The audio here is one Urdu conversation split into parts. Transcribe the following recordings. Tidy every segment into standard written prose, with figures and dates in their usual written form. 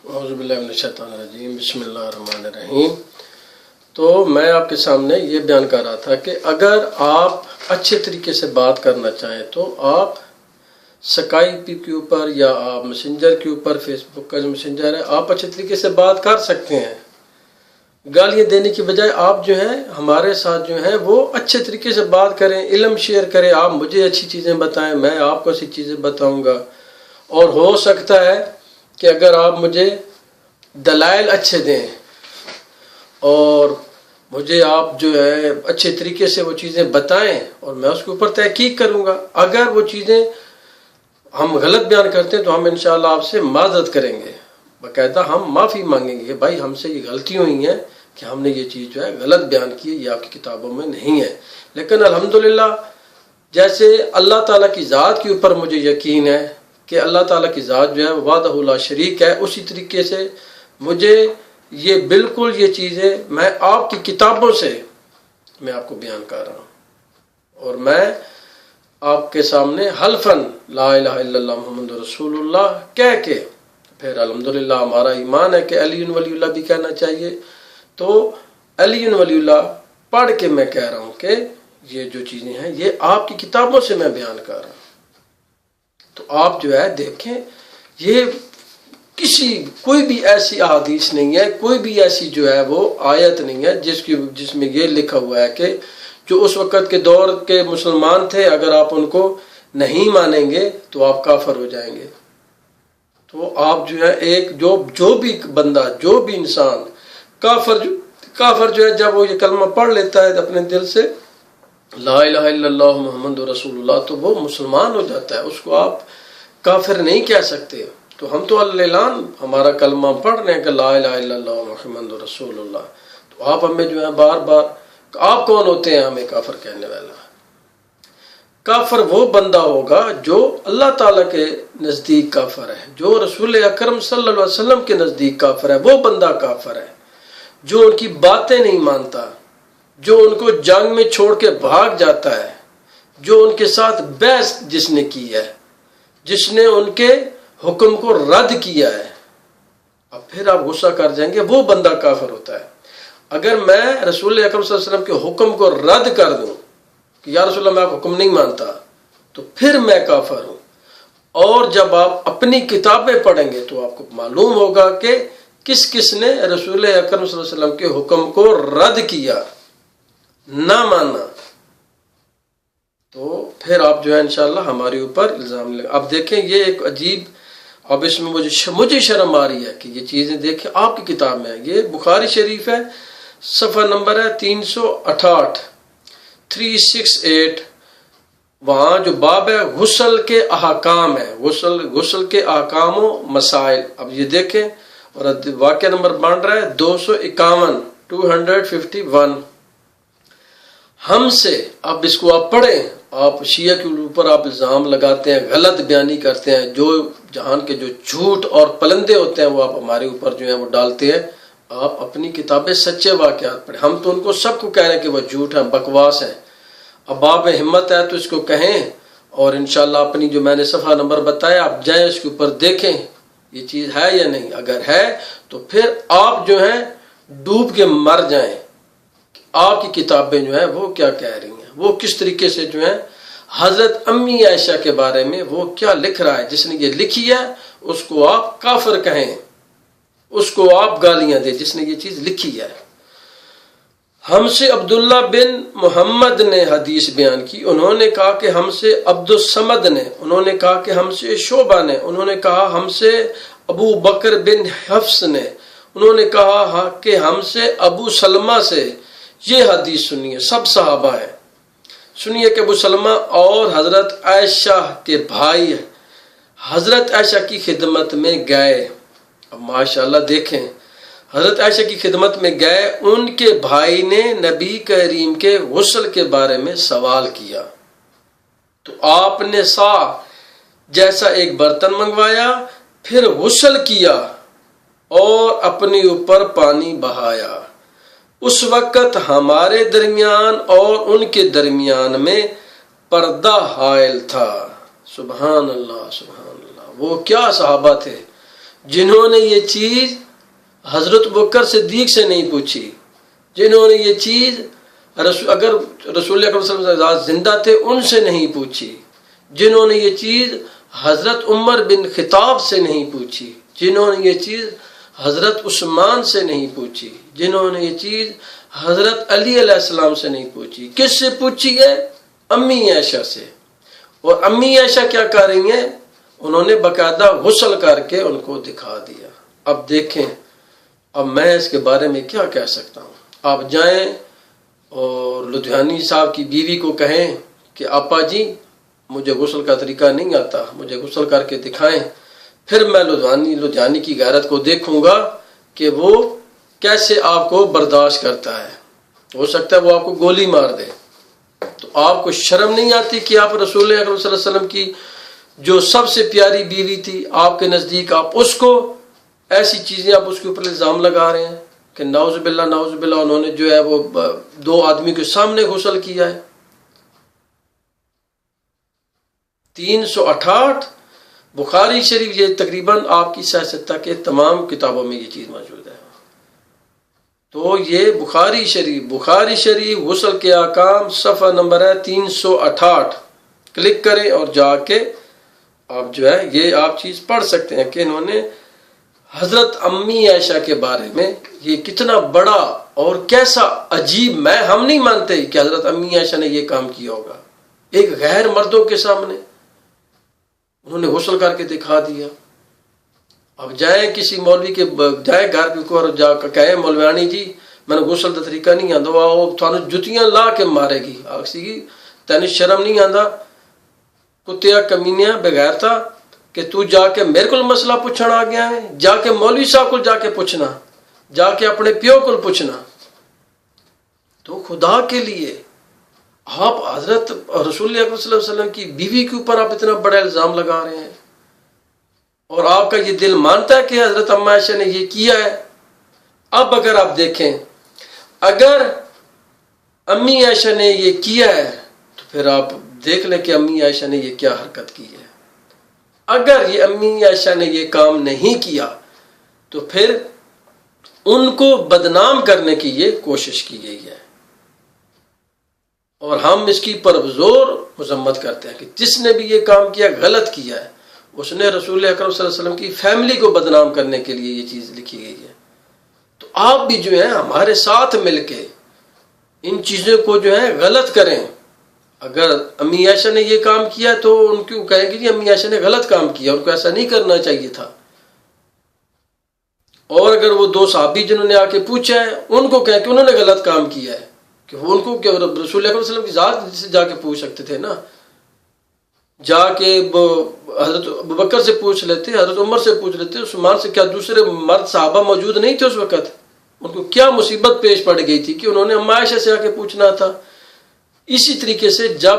اعوذ باللہ من الشیطان الرجیم، بسم اللہ الرحمن الرحیم۔ تو میں آپ کے سامنے یہ بیان کر رہا تھا کہ اگر آپ اچھے طریقے سے بات کرنا چاہیں تو آپ اسکائپ کے اوپر یا آپ میسنجر کے اوپر، فیس بک کا جو میسنجر ہے، آپ اچھے طریقے سے بات کر سکتے ہیں۔ گالیاں دینے کی بجائے آپ جو ہے ہمارے ساتھ جو ہے وہ اچھے طریقے سے بات کریں، علم شیئر کریں، آپ مجھے اچھی چیزیں بتائیں، میں آپ کو اچھی چیزیں بتاؤں گا۔ اور ہو سکتا ہے کہ اگر آپ مجھے دلائل اچھے دیں اور مجھے آپ جو ہے اچھے طریقے سے وہ چیزیں بتائیں اور میں اس کے اوپر تحقیق کروں گا۔ اگر وہ چیزیں ہم غلط بیان کرتے ہیں تو ہم انشاءاللہ آپ سے معذرت کریں گے، باقاعدہ ہم معافی مانگیں گے کہ بھائی ہم سے یہ غلطی ہوئی ہے کہ ہم نے یہ چیز جو ہے غلط بیان کی ہے، یہ آپ کی کتابوں میں نہیں ہے۔ لیکن الحمدللہ جیسے اللہ تعالیٰ کی ذات کے اوپر مجھے یقین ہے کہ اللہ تعالیٰ کی ذات جو ہے وحدہ لا شریک ہے، اسی طریقے سے مجھے یہ بالکل یہ چیزیں میں آپ کی کتابوں سے میں آپ کو بیان کر رہا ہوں، اور میں آپ کے سامنے حلفاً لا الہ الا اللہ محمد رسول اللہ کہہ کے پھر الحمدللہ ہمارا ایمان ہے کہ علی ولی اللہ بھی کہنا چاہیے، تو علی ولی اللہ پڑھ کے میں کہہ رہا ہوں کہ یہ جو چیزیں ہیں یہ آپ کی کتابوں سے میں بیان کر رہا ہوں۔ تو آپ جو ہے دیکھیں، یہ کوئی بھی ایسی احادیث نہیں ہے، کوئی بھی ایسی جو ہے وہ آیت نہیں ہے جس میں یہ لکھا ہوا ہے کہ جو اس وقت کے دور کے مسلمان تھے اگر آپ ان کو نہیں مانیں گے تو آپ کافر ہو جائیں گے۔ تو آپ جو ہے جو بھی بندہ، جو بھی انسان کافر جو ہے جب وہ یہ کلمہ پڑھ لیتا ہے اپنے دل سے لا الہ الا اللہ محمد رسول اللہ، تو وہ مسلمان ہو جاتا ہے، اس کو آپ کافر نہیں کہہ سکتے۔ تو ہم تو اعلان ہمارا کلمہ پڑھ رہے ہیں کہ لا الہ الا اللہ محمد رسول اللہ، تو آپ ہمیں جو ہے بار بار آپ کون ہوتے ہیں ہمیں کافر کہنے والا؟ کافر وہ بندہ ہوگا جو اللہ تعالیٰ کے نزدیک کافر ہے، جو رسول اکرم صلی اللہ علیہ وسلم کے نزدیک کافر ہے، وہ بندہ کافر ہے جو ان کی باتیں نہیں مانتا، جو ان کو جنگ میں چھوڑ کے بھاگ جاتا ہے، جو ان کے ساتھ بحث جس نے کی ہے، جس نے ان کے حکم کو رد کیا ہے۔ اب پھر آپ غصہ کر جائیں گے، وہ بندہ کافر ہوتا ہے۔ اگر میں رسول اکرم صلی اللہ علیہ وسلم کے حکم کو رد کر دوں کہ یا رسول اللہ میں آپ کا حکم نہیں مانتا، تو پھر میں کافر ہوں۔ اور جب آپ اپنی کتابیں پڑھیں گے تو آپ کو معلوم ہوگا کہ کس کس نے رسول اکرم صلی اللہ علیہ وسلم کے حکم کو رد کیا، نہ مانا، تو پھر آپ جو ہے انشاءاللہ ہمارے اوپر الزام لیں۔ اب دیکھیں یہ ایک عجیب، اب اس میں مجھے شرم آ رہی ہے کہ یہ چیزیں دیکھیں آپ کی کتاب میں ہے، یہ بخاری شریف ہے، صفحہ نمبر ہے 368 368، وہاں جو باب ہے غسل کے احکام ہے، غسل کے احکام و مسائل۔ اب یہ دیکھیں، اور واقعہ نمبر بن رہا ہے 251 ہم سے۔ اب اس کو آپ پڑھیں، آپ شیعہ کے اوپر آپ الزام لگاتے ہیں، غلط بیانی کرتے ہیں، جو جہان کے جو جھوٹ اور پلندے ہوتے ہیں وہ آپ ہمارے اوپر جو ہیں وہ ڈالتے ہیں۔ آپ اپنی کتابیں سچے واقعات پڑھیں، ہم تو ان کو سب کو کہہ رہے ہیں کہ وہ جھوٹ ہیں، بکواس ہیں۔ اب آپ میں ہمت ہے تو اس کو کہیں، اور انشاءاللہ اپنی جو میں نے صفحہ نمبر بتایا آپ جائیں اس کے اوپر دیکھیں یہ چیز ہے یا نہیں۔ اگر ہے تو پھر آپ جو ہیں ڈوب کے مر جائیں، آپ کی کتابیں جو ہیں وہ کیا کہہ رہی ہیں، وہ کس طریقے سے جو ہیں حضرت امی عائشہ کے بارے میں وہ کیا لکھ رہا ہے۔ جس نے یہ لکھی ہے اس کو آپ کافر کہیں، اس کو آپ گالیاں دیں جس نے یہ چیز لکھی ہے۔ ہم سے عبداللہ بن محمد نے حدیث بیان کی، انہوں نے کہا کہ ہم سے عبد الصمد نے، انہوں نے کہا کہ ہم سے شعبہ نے، انہوں نے کہا ہم سے ابو بکر بن حفص نے، انہوں نے کہا کہ ہم سے ابو سلمہ سے یہ حدیث سنیے۔ سب صحابہ ہیں، سنیے کہ ابو سلمہ اور حضرت عائشہ کے بھائی حضرت عائشہ کی خدمت میں گئے۔ اب ماشاءاللہ دیکھیں، حضرت عائشہ کی خدمت میں گئے، ان کے بھائی نے نبی کریم کے غسل کے بارے میں سوال کیا، تو آپ نے سا جیسا ایک برتن منگوایا، پھر غسل کیا اور اپنے اوپر پانی بہایا۔ اس وقت ہمارے درمیان اور ان کے درمیان میں پردہ حائل تھا۔ سبحان اللہ، سبحان اللہ، وہ کیا صحابہ تھے جنہوں نے یہ چیز حضرت ابوبکر صدیق سے نہیں پوچھی، جنہوں نے یہ چیز اگر رسول اکرم صلی اللہ علیہ وسلم زندہ تھے ان سے نہیں پوچھی، جنہوں نے یہ چیز حضرت عمر بن خطاب سے نہیں پوچھی، جنہوں نے یہ چیز حضرت عثمان سے نہیں پوچھی، جنہوں نے یہ چیز حضرت علی علیہ السلام سے نہیں پوچھی، کس سے پوچھی ہے؟ امی عائشہ سے۔ اور امی عائشہ کیا کر رہی ہیں؟ انہوں نے باقاعدہ غسل کر کے ان کو دکھا دیا۔ اب دیکھیں، اب میں اس کے بارے میں کیا کہہ سکتا ہوں؟ آپ جائیں اور لدھیانی صاحب کی بیوی کو کہیں کہ آپا جی مجھے غسل کا طریقہ نہیں آتا، مجھے غسل کر کے دکھائیں، پھر میں لدھیانی کی غیرت کو دیکھوں گا کہ وہ کیسے آپ کو برداشت کرتا ہے۔ ہو سکتا ہے وہ آپ کو گولی مار دے۔ تو آپ کو شرم نہیں آتی کہ آپ رسول اکرم صلی اللہ علیہ وسلم کی جو سب سے پیاری بیوی تھی آپ کے نزدیک، آپ اس کو ایسی چیزیں آپ اس کے اوپر الزام لگا رہے ہیں کہ نعوذ باللہ انہوں نے جو ہے وہ 2 آدمی کے سامنے غسل کیا ہے۔ 368 بخاری شریف، یہ تقریباً آپ کی صحیح ستہ کے تمام کتابوں میں یہ چیز موجود ہے۔ تو یہ بخاری شریف غسل کے احکام صفحہ نمبر ہے 368، کلک کریں اور جا کے آپ جو ہے یہ آپ چیز پڑھ سکتے ہیں کہ انہوں نے حضرت امی عائشہ کے بارے میں یہ کتنا بڑا اور کیسا عجیب، ہم نہیں مانتے کہ حضرت امی عائشہ نے یہ کام کیا ہوگا، ایک غیر مردوں کے سامنے انہوں نے غسل کر کے دکھا دیا۔ اب جائیں کسی مولوی کے جائیں گھر کو اور جا کے کہیں مولوانی جی میں نے غسل کا طریقہ نہیں آتا، وہ تھانو جتیاں لا کے مارے گی، آخسی تینوں شرم نہیں آتا کتیا کمینیا بغیرتا کہ تو جا کے میرے کو مسئلہ پوچھنا آ گیا ہے، جا کے مولوی صاحب کو جا کے پوچھنا، جا کے اپنے پیو کو پوچھنا۔ تو خدا کے لیے آپ حضرت رسول اللہ صلی اللہ علیہ وسلم کی بیوی کے اوپر آپ اتنا بڑا الزام لگا رہے ہیں، اور آپ کا یہ دل مانتا ہے کہ حضرت امی عائشہ نے یہ کیا ہے۔ اب اگر آپ دیکھیں، اگر امی عائشہ نے یہ کیا ہے تو پھر آپ دیکھ لیں کہ امی عائشہ نے یہ کیا حرکت کی ہے۔ اگر یہ امی عائشہ نے یہ کام نہیں کیا تو پھر ان کو بدنام کرنے کی یہ کوشش کی گئی ہے، اور ہم اس کی پرزور مذمت کرتے ہیں کہ جس نے بھی یہ کام کیا غلط کیا ہے، اس نے رسول اکرم صلی اللہ علیہ وسلم کی فیملی کو بدنام کرنے کے لیے یہ چیز لکھی گئی ہے۔ تو آپ بھی جو ہے ہمارے ساتھ مل کے ان چیزوں کو جو ہے غلط کریں۔ اگر امی عائشہ نے یہ کام کیا تو ان کو کہیں گے جی امی عائشہ نے غلط کام کیا، ان کو ایسا نہیں کرنا چاہیے تھا۔ اور اگر وہ 2 صحابی جنہوں نے آ کے پوچھا ہے ان کو کہیں کہ انہوں نے غلط کام کیا ہے، کہ ان کو کیا رسول اللہ صلی اللہ علیہ وسلم کی ذات سے جا کے پوچھ سکتے تھے نا، جا کے حضرت ابوبکر سے پوچھ لیتے، حضرت عمر سے پوچھ لیتے، عثمان سے، کیا دوسرے مرد صحابہ موجود نہیں تھے اس وقت؟ ان کو کیا مصیبت پیش پڑ گئی تھی کہ انہوں نے امی عائشہ سے آ کے پوچھنا تھا۔ اسی طریقے سے جب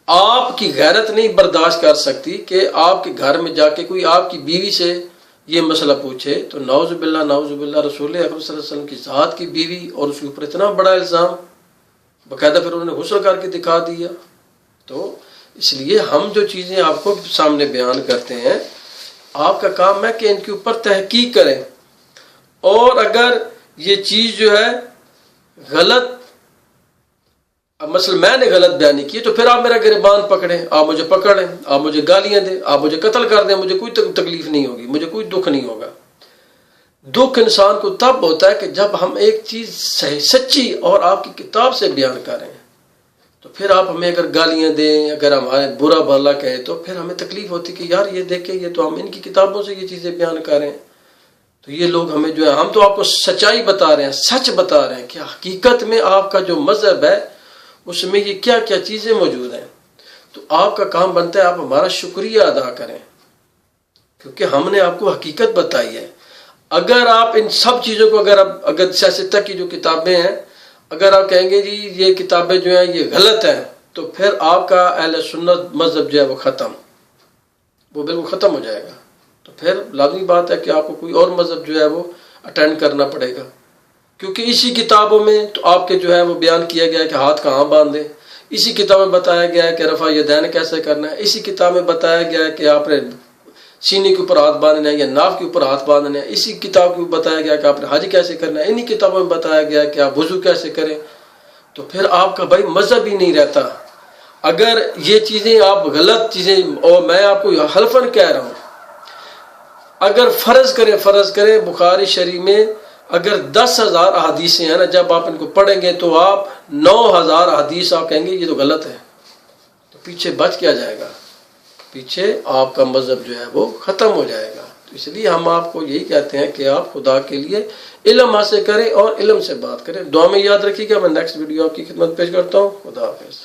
آپ کی غیرت نہیں برداشت کر سکتی کہ آپ کے گھر میں جا کے کوئی آپ کی بیوی سے یہ مسئلہ پوچھے، تو نعوذ باللہ رسول اکرم صلی اللہ علیہ وسلم کی ذات کی بیوی اور اس کے اوپر اتنا بڑا الزام، باقاعدہ پھر انہوں نے غسل کر کے دکھا دیا۔ تو اس لیے ہم جو چیزیں آپ کو سامنے بیان کرتے ہیں، آپ کا کام ہے کہ ان کے اوپر تحقیق کریں، اور اگر یہ چیز جو ہے غلط، مثلا میں نے غلط بیانی کی تو پھر آپ میرا گریبان پکڑیں، آپ مجھے پکڑیں، آپ مجھے گالیاں دیں، آپ مجھے قتل کر دیں، مجھے کوئی تکلیف نہیں ہوگی، مجھے کوئی دکھ نہیں ہوگا۔ دکھ انسان کو تب ہوتا ہے کہ جب ہم ایک چیز صحیح سچی اور آپ کی کتاب سے بیان کریں، تو پھر آپ ہمیں اگر گالیاں دیں، اگر ہمارے برا بھلا کہیں تو پھر ہمیں تکلیف ہوتی کہ یار یہ دیکھیں، یہ تو ہم ان کی کتابوں سے یہ چیزیں بیان کر رہے ہیں، تو یہ لوگ ہمیں جو ہے، ہم تو آپ کو سچائی بتا رہے ہیں، سچ بتا رہے ہیں کہ حقیقت میں آپ کا جو مذہب ہے اس میں یہ کیا کیا چیزیں موجود ہیں۔ تو آپ کا کام بنتا ہے آپ ہمارا شکریہ ادا کریں، کیونکہ ہم نے آپ کو حقیقت بتائی ہے۔ اگر آپ ان سب چیزوں کو اگر سیاستہ کی جو کتابیں ہیں، اگر آپ کہیں گے جی یہ کتابیں جو ہیں یہ غلط ہیں، تو پھر آپ کا اہل سنت مذہب جو ہے وہ بالکل ختم ہو جائے گا۔ تو پھر لازمی بات ہے کہ آپ کو کوئی اور مذہب جو ہے وہ اٹینڈ کرنا پڑے گا، کیونکہ اسی کتابوں میں تو آپ کے جو ہے وہ بیان کیا گیا ہے کہ ہاتھ کہاں باندھیں، اسی کتاب میں بتایا گیا ہے کہ رفع یدین کیسے کرنا ہے، اسی کتاب میں بتایا گیا ہے کہ آپ نے سینے کے اوپر ہاتھ باندھنا ہے یا ناف کے اوپر ہاتھ باندھنا ہے، اسی کتاب کو بتایا گیا کہ آپ نے حج کیسے کرنا ہے، انہی کتابوں میں بتایا گیا کہ آپ وضو کیسے کریں، تو پھر آپ کا بھائی مذہب ہی نہیں رہتا۔ اگر یہ چیزیں آپ غلط چیزیں، اور میں آپ کو حلفاً کہہ رہا ہوں، اگر فرض کریں بخاری شریف میں اگر 10,000 احادیثیں ہیں نا، جب آپ ان کو پڑھیں گے تو آپ 9,000 احادیث آپ کہیں گے یہ تو غلط ہے، تو پیچھے بچ کیا جائے گا؟ پیچھے آپ کا مذہب جو ہے وہ ختم ہو جائے گا۔ تو اس لیے ہم آپ کو یہی کہتے ہیں کہ آپ خدا کے لیے علم حاصل کریں اور علم سے بات کریں۔ دعا میں یاد رکھیے گا۔ میں نیکسٹ ویڈیو آپ کی خدمت پیش کرتا ہوں۔ خدا حافظ۔